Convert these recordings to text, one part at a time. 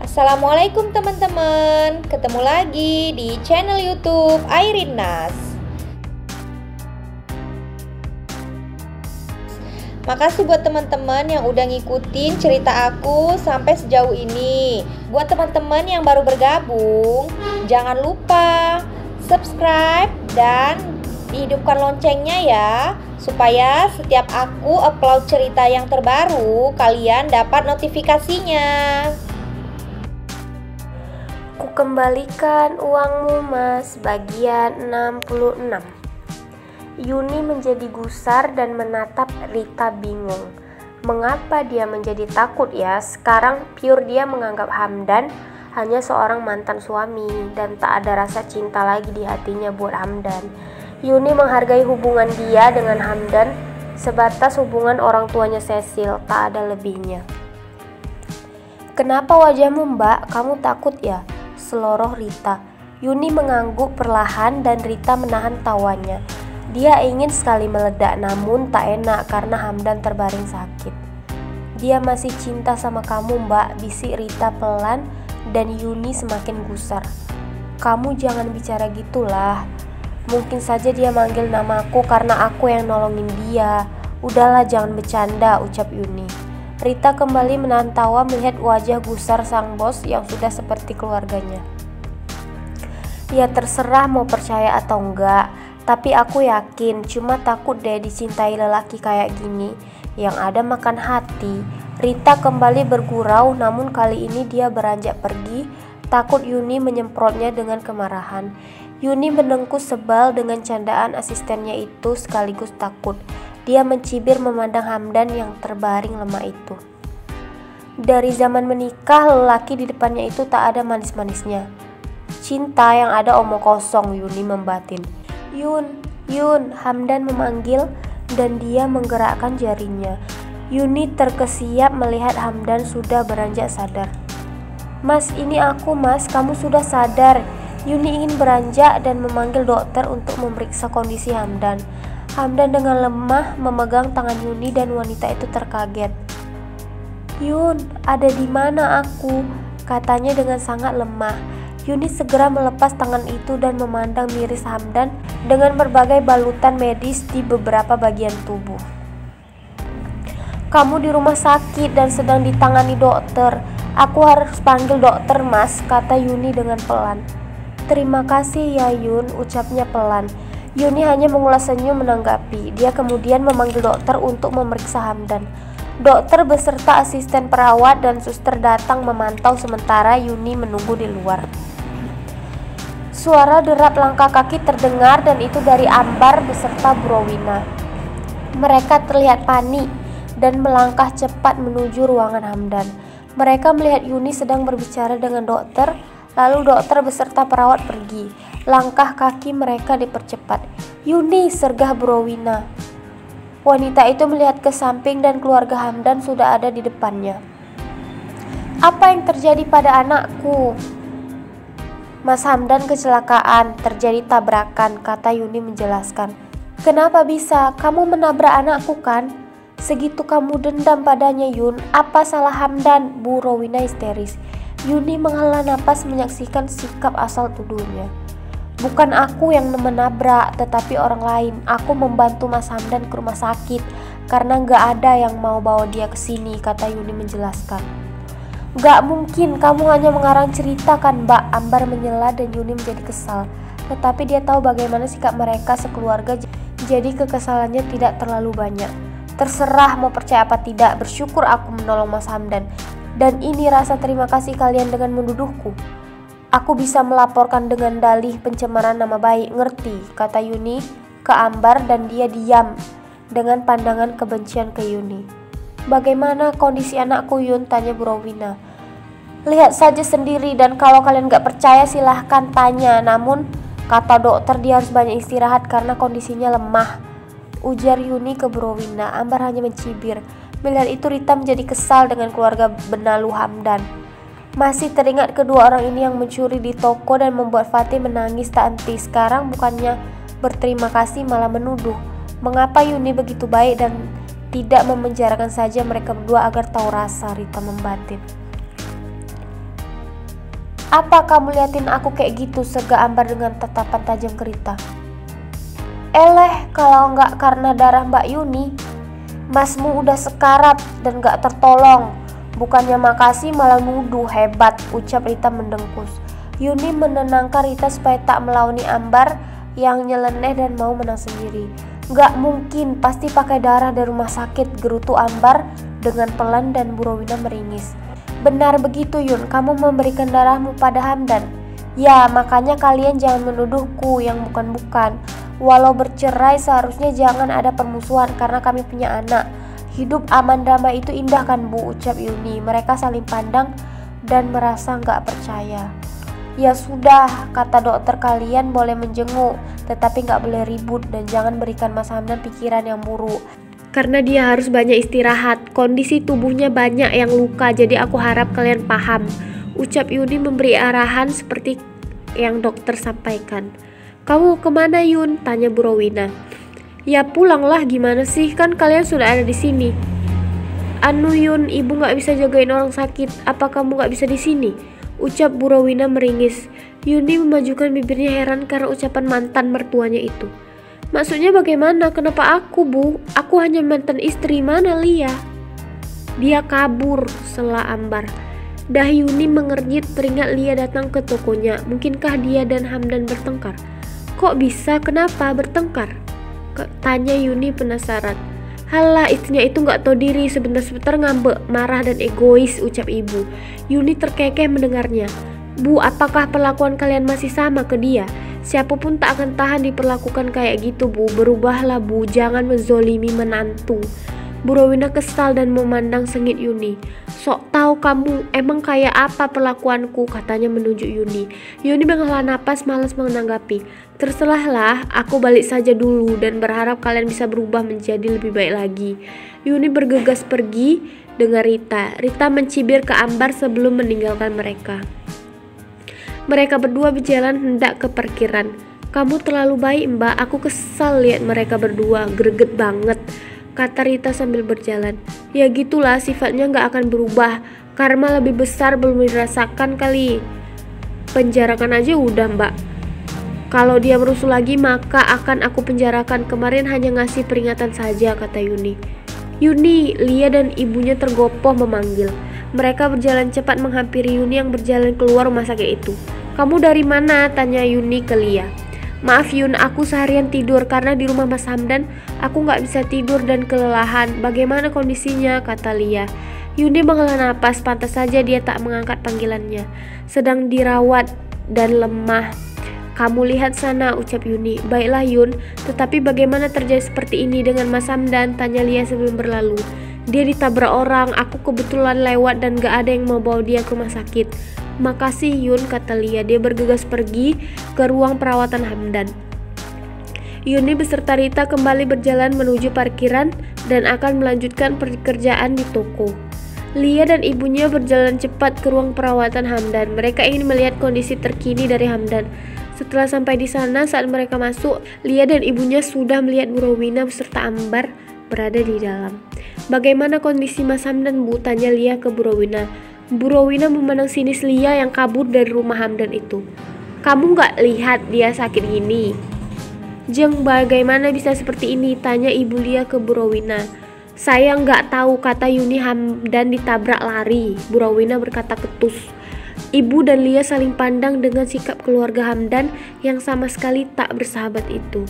Assalamualaikum teman-teman, ketemu lagi di channel YouTube Airin Nas. Makasih buat teman-teman yang udah ngikutin cerita aku sampai sejauh ini. Buat teman-teman yang baru bergabung, jangan lupa subscribe dan dihidupkan loncengnya ya, supaya setiap aku upload cerita yang terbaru, kalian dapat notifikasinya. Kukembalikan uangmu mas, bagian 66. Yuni menjadi gusar dan menatap Rita bingung. Mengapa dia menjadi takut ya? Sekarang pure dia menganggap Hamdan hanya seorang mantan suami dan tak ada rasa cinta lagi di hatinya buat Hamdan. Yuni menghargai hubungan dia dengan Hamdan sebatas hubungan orang tuanya Cecil, tak ada lebihnya. Kenapa wajahmu mbak? Kamu takut ya? Seloroh Rita. Yuni mengangguk perlahan dan Rita menahan tawanya. Dia ingin sekali meledak namun tak enak karena Hamdan terbaring sakit. Dia masih cinta sama kamu mbak, bisik Rita pelan dan Yuni semakin gusar. Kamu jangan bicara gitulah. Mungkin saja dia manggil namaku karena aku yang nolongin dia. Udahlah jangan bercanda, ucap Yuni. Rita kembali menahan tawa melihat wajah gusar sang bos yang sudah seperti keluarganya. Ya terserah mau percaya atau enggak, tapi aku yakin, cuma takut deh dicintai lelaki kayak gini, yang ada makan hati. Rita kembali bergurau namun kali ini dia beranjak pergi, takut Yuni menyemprotnya dengan kemarahan. Yuni mendengkur sebal dengan candaan asistennya itu sekaligus takut. Dia mencibir memandang Hamdan yang terbaring lemah itu. Dari zaman menikah, lelaki di depannya itu tak ada manis-manisnya. Cinta yang ada omong kosong, Yuni membatin. Yun, Hamdan memanggil dan dia menggerakkan jarinya. Yuni terkesiap melihat Hamdan sudah beranjak sadar. Mas, ini aku mas, kamu sudah sadar. Yuni ingin beranjak dan memanggil dokter untuk memeriksa kondisi Hamdan. Hamdan dengan lemah memegang tangan Yuni dan wanita itu terkaget. Yun, ada di mana aku? Katanya dengan sangat lemah. Yuni segera melepas tangan itu dan memandang miris Hamdan dengan berbagai balutan medis di beberapa bagian tubuh. Kamu di rumah sakit dan sedang ditangani dokter. Aku harus panggil dokter mas, kata Yuni dengan pelan. Terima kasih ya Yun, ucapnya pelan. Yuni hanya mengulas senyum menanggapi. Dia kemudian memanggil dokter untuk memeriksa Hamdan. Dokter beserta asisten perawat dan suster datang memantau sementara Yuni menunggu di luar. Suara derap langkah kaki terdengar dan itu dari Ambar beserta Bu Rowina. Mereka terlihat panik dan melangkah cepat menuju ruangan Hamdan. Mereka melihat Yuni sedang berbicara dengan dokter, lalu dokter beserta perawat pergi. Langkah kaki mereka dipercepat. Yuni, sergah Bu Rowina. Wanita itu melihat ke samping dan keluarga Hamdan sudah ada di depannya. Apa yang terjadi pada anakku? Mas Hamdan kecelakaan, terjadi tabrakan, kata Yuni menjelaskan. Kenapa bisa? Kamu menabrak anakku kan? Segitu kamu dendam padanya Yun. Apa salah Hamdan? Bu Rowina histeris. Yuni menghela napas menyaksikan sikap asal tuduhnya. Bukan aku yang menabrak, tetapi orang lain. Aku membantu Mas Hamdan ke rumah sakit karena gak ada yang mau bawa dia ke sini, kata Yuni menjelaskan. Gak mungkin, kamu hanya mengarang cerita kan mbak? Ambar menyela dan Yuni menjadi kesal. Tetapi dia tahu bagaimana sikap mereka sekeluarga, jadi kekesalannya tidak terlalu banyak. Terserah mau percaya apa tidak, bersyukur aku menolong Mas Hamdan. Dan ini rasa terima kasih kalian dengan menuduhku. Aku bisa melaporkan dengan dalih pencemaran nama baik, ngerti? Kata Yuni ke Ambar dan dia diam dengan pandangan kebencian ke Yuni. Bagaimana kondisi anakku Yun? Tanya Bu Rowina. Lihat saja sendiri dan kalau kalian gak percaya silahkan tanya. Namun kata dokter dia harus banyak istirahat karena kondisinya lemah, ujar Yuni ke Bu Rowina. Ambar hanya mencibir. Melihat itu Rita menjadi kesal dengan keluarga benalu Hamdan. Masih teringat kedua orang ini yang mencuri di toko dan membuat Fatih menangis tak henti. Sekarang bukannya berterima kasih malah menuduh. Mengapa Yuni begitu baik dan tidak memenjarakan saja mereka berdua agar tahu rasa, Rita membatin. Apa kamu liatin aku kayak gitu? Sega Ambar dengan tatapan tajam ke Rita. Eleh, kalau nggak karena darah Mbak Yuni, Masmu udah sekarat dan gak tertolong. Bukannya makasih malah nuduh. Hebat, ucap Rita mendengkus. Yuni menenangkan Rita supaya tak melawani Ambar yang nyeleneh dan mau menang sendiri. Gak mungkin, pasti pakai darah dari rumah sakit, gerutu Ambar dengan pelan dan Bu Rowina meringis. Benar begitu Yun, kamu memberikan darahmu pada Hamdan. Ya, makanya kalian jangan menuduhku yang bukan-bukan. Walau bercerai seharusnya jangan ada permusuhan karena kami punya anak. Hidup aman damai itu indah kan Bu, ucap Yuni. Mereka saling pandang dan merasa gak percaya. Ya sudah, kata dokter, kalian boleh menjenguk, tetapi gak boleh ribut dan jangan berikan Mas Hamdan pikiran yang buruk. Karena dia harus banyak istirahat, kondisi tubuhnya banyak yang luka, jadi aku harap kalian paham, ucap Yuni memberi arahan seperti yang dokter sampaikan. Kamu kemana Yun? Tanya Bu Rowina. Ya pulanglah, gimana sih, kan kalian sudah ada di sini. Anu Yun, ibu gak bisa jagain orang sakit, apa kamu gak bisa di sini? Ucap Bu Rowina meringis. Yuni memajukan bibirnya heran karena ucapan mantan mertuanya itu. Maksudnya bagaimana? Kenapa aku Bu? Aku hanya mantan istri, mana Lia? Dia kabur, sela Ambar. Dah Yuni mengernyit teringat Lia datang ke tokonya. Mungkinkah dia dan Hamdan bertengkar? Kok bisa? Kenapa bertengkar? Tanya Yuni penasaran. Halah, istrinya itu gak tahu diri, sebentar-sebentar ngambek, marah dan egois, ucap ibu. Yuni terkekeh mendengarnya. Bu, apakah perlakuan kalian masih sama ke dia? Siapapun tak akan tahan diperlakukan kayak gitu Bu. Berubahlah Bu, jangan menzolimi menantu. Bu Rowina kesal dan memandang sengit Yuni. Sok tahu kamu, emang kayak apa perlakuanku, katanya menunjuk Yuni. Yuni menghela napas malas menanggapi. Terserahlah, aku balik saja dulu dan berharap kalian bisa berubah menjadi lebih baik lagi. Yuni bergegas pergi dengan Rita. Rita mencibir ke Ambar sebelum meninggalkan mereka. Mereka berdua berjalan hendak ke parkiran. Kamu terlalu baik Mbak, aku kesal lihat mereka berdua, greget banget, kata Rita sambil berjalan. Ya gitulah, sifatnya gak akan berubah. Karma lebih besar belum dirasakan kali. Penjarakan aja udah Mbak. Kalau dia merusuh lagi maka akan aku penjarakan. Kemarin hanya ngasih peringatan saja, kata Yuni. Yuni, Lia dan ibunya tergopoh memanggil. Mereka berjalan cepat menghampiri Yuni yang berjalan keluar rumah sakit itu. Kamu dari mana? Tanya Yuni ke Lia. Maaf Yun, aku seharian tidur karena di rumah Mas Hamdan aku gak bisa tidur dan kelelahan. Bagaimana kondisinya? Kata Lia. Yuni menghela napas, pantas saja dia tak mengangkat panggilannya. Sedang dirawat dan lemah. Kamu lihat sana, ucap Yuni. Baiklah Yun, tetapi bagaimana terjadi seperti ini dengan Mas Hamdan? Tanya Lia sebelum berlalu. Dia ditabrak orang, aku kebetulan lewat dan gak ada yang mau bawa dia ke rumah sakit. Makasih Yun, kata Lia. Dia bergegas pergi ke ruang perawatan Hamdan. Yuni beserta Rita kembali berjalan menuju parkiran dan akan melanjutkan pekerjaan di toko. Lia dan ibunya berjalan cepat ke ruang perawatan Hamdan. Mereka ingin melihat kondisi terkini dari Hamdan. Setelah sampai di sana, saat mereka masuk, Lia dan ibunya sudah melihat Bu Rowina beserta Ambar berada di dalam. Bagaimana kondisi Mas Hamdan Bu? Tanya Lia ke Bu Rowina. Bu Rowina memandang sinis Lia yang kabur dari rumah Hamdan itu. Kamu gak lihat dia sakit gini? Jeng, bagaimana bisa seperti ini? Tanya ibu Lia ke Bu Rowina. Saya gak tahu, kata Yuni. Hamdan ditabrak lari, Bu Rowina berkata ketus. Ibu dan Lia saling pandang dengan sikap keluarga Hamdan yang sama sekali tak bersahabat itu.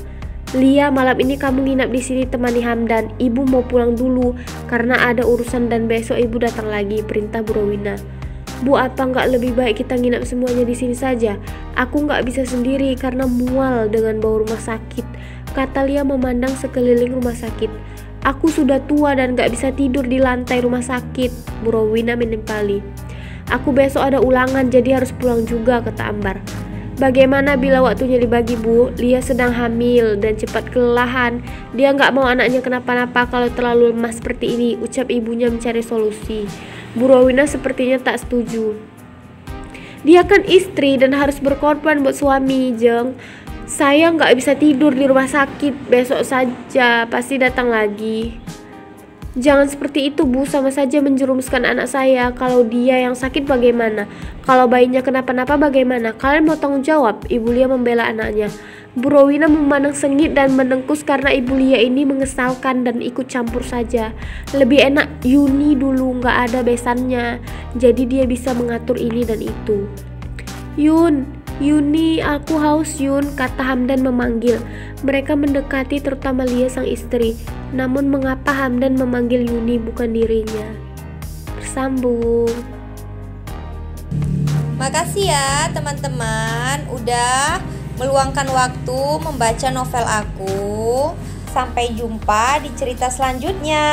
Lia, malam ini kamu nginap di sini temani Hamdan. Ibu mau pulang dulu karena ada urusan dan besok ibu datang lagi, perintah Bu Rowina. Bu, apa nggak lebih baik kita nginap semuanya di sini saja? Aku nggak bisa sendiri karena mual dengan bau rumah sakit, kata Lia memandang sekeliling rumah sakit. Aku sudah tua dan nggak bisa tidur di lantai rumah sakit, Bu Rowina menimpali. Aku besok ada ulangan jadi harus pulang juga, kata Ambar. Bagaimana bila waktunya dibagi Bu? Lia sedang hamil dan cepat kelelahan. Dia nggak mau anaknya kenapa-napa kalau terlalu lemah seperti ini, ucap ibunya mencari solusi. Bu Rowina sepertinya tak setuju. Dia kan istri dan harus berkorban buat suami, Jeng. Saya nggak bisa tidur di rumah sakit, besok saja pasti datang lagi. Jangan seperti itu, Bu. Sama saja menjerumuskan anak saya. Kalau dia yang sakit bagaimana? Kalau bayinya kenapa-napa bagaimana? Kalian mau tanggung jawab? Ibu Lia membela anaknya. Bu Rowena memandang sengit dan mendengkus karena Ibu Lia ini mengesalkan dan ikut campur saja. Lebih enak Yuni dulu, nggak ada besannya. Jadi dia bisa mengatur ini dan itu. Yuni, aku haus Yun, kata Hamdan memanggil. Mereka mendekati, terutama Lia sang istri. Namun mengapa Hamdan memanggil Yuni bukan dirinya? Bersambung. Makasih ya teman-teman udah meluangkan waktu membaca novel aku. Sampai jumpa di cerita selanjutnya.